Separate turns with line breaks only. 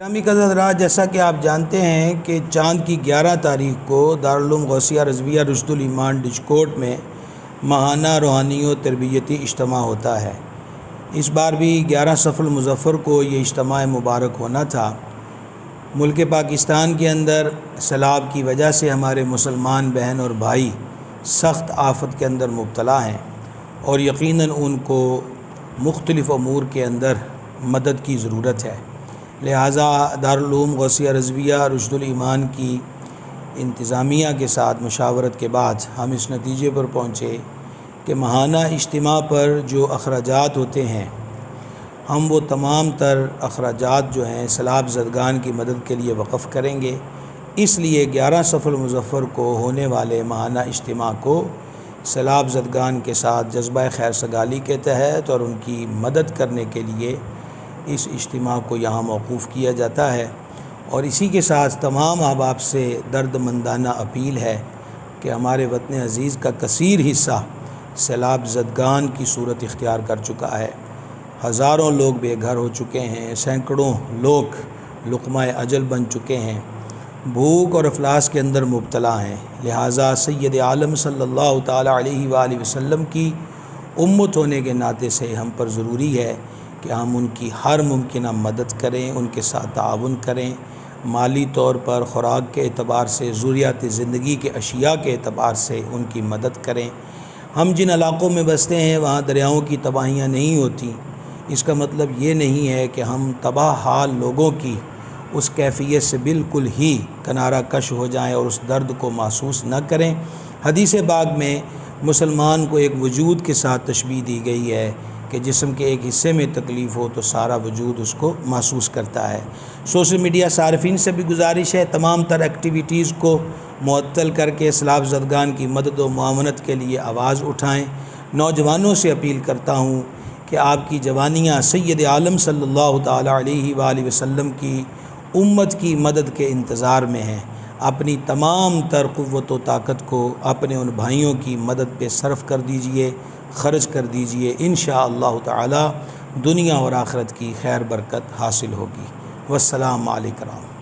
گرامی قدر حضرات، جیسا کہ آپ جانتے ہیں کہ چاند کی 11 تاریخ کو دارالعلوم غوثیہ رضویہ رشد الایمان ڈچکوٹ میں ماہانہ روحانی و تربیتی اجتماع ہوتا ہے۔ اس بار بھی 11 صفر المظفر کو یہ اجتماع مبارک ہونا تھا۔ ملک پاکستان کے اندر سیلاب کی وجہ سے ہمارے مسلمان بہن اور بھائی سخت آفت کے اندر مبتلا ہیں، اور یقیناً ان کو مختلف امور کے اندر مدد کی ضرورت ہے۔ لہٰذا دارالعلوم غوثیہ رضویہ رشد الایمان کی انتظامیہ کے ساتھ مشاورت کے بعد ہم اس نتیجے پر پہنچے کہ ماہانہ اجتماع پر جو اخراجات ہوتے ہیں، ہم وہ تمام تر اخراجات جو ہیں سیلاب زدگان کی مدد کے لیے وقف کریں گے۔ اس لیے 11 صفر المظفر کو ہونے والے ماہانہ اجتماع کو سیلاب زدگان کے ساتھ جذبہ خیر سگالی کے تحت اور ان کی مدد کرنے کے لیے اس اجتماع کو یہاں موقوف کیا جاتا ہے، اور اسی کے ساتھ تمام احباب سے درد مندانہ اپیل ہے کہ ہمارے وطن عزیز کا کثیر حصہ سیلاب زدگان کی صورت اختیار کر چکا ہے۔ ہزاروں لوگ بے گھر ہو چکے ہیں، سینکڑوں لوگ لقمہ اجل بن چکے ہیں، بھوک اور افلاس کے اندر مبتلا ہیں۔ لہٰذا سید عالم صلی اللہ تعالیٰ علیہ وآلہ وسلم کی امت ہونے کے ناطے سے ہم پر ضروری ہے کہ ہم ان کی ہر ممکنہ مدد کریں، ان کے ساتھ تعاون کریں، مالی طور پر، خوراک کے اعتبار سے، ضروریات زندگی کے اشیاء کے اعتبار سے ان کی مدد کریں۔ ہم جن علاقوں میں بستے ہیں وہاں دریاؤں کی تباہیاں نہیں ہوتی، اس کا مطلب یہ نہیں ہے کہ ہم تباہ حال لوگوں کی اس کیفیت سے بالکل ہی کنارہ کش ہو جائیں اور اس درد کو محسوس نہ کریں۔ حدیث پاک میں مسلمان کو ایک وجود کے ساتھ تشبیہ دی گئی ہے کہ جسم کے ایک حصے میں تکلیف ہو تو سارا وجود اس کو محسوس کرتا ہے۔ سوشل میڈیا صارفین سے بھی گزارش ہے تمام تر ایکٹیویٹیز کو معطل کر کے سیلاب زدگان کی مدد و معاونت کے لیے آواز اٹھائیں۔ نوجوانوں سے اپیل کرتا ہوں کہ آپ کی جوانیاں سید عالم صلی اللہ تعالیٰ علیہ وآلہ وسلم کی امت کی مدد کے انتظار میں ہیں۔ اپنی تمام تر قوت و طاقت کو اپنے ان بھائیوں کی مدد پہ صرف کر دیجئے، خرچ کر دیجئے۔ انشاءاللہ تعالی دنیا اور آخرت کی خیر برکت حاصل ہوگی۔ والسلام علیکم۔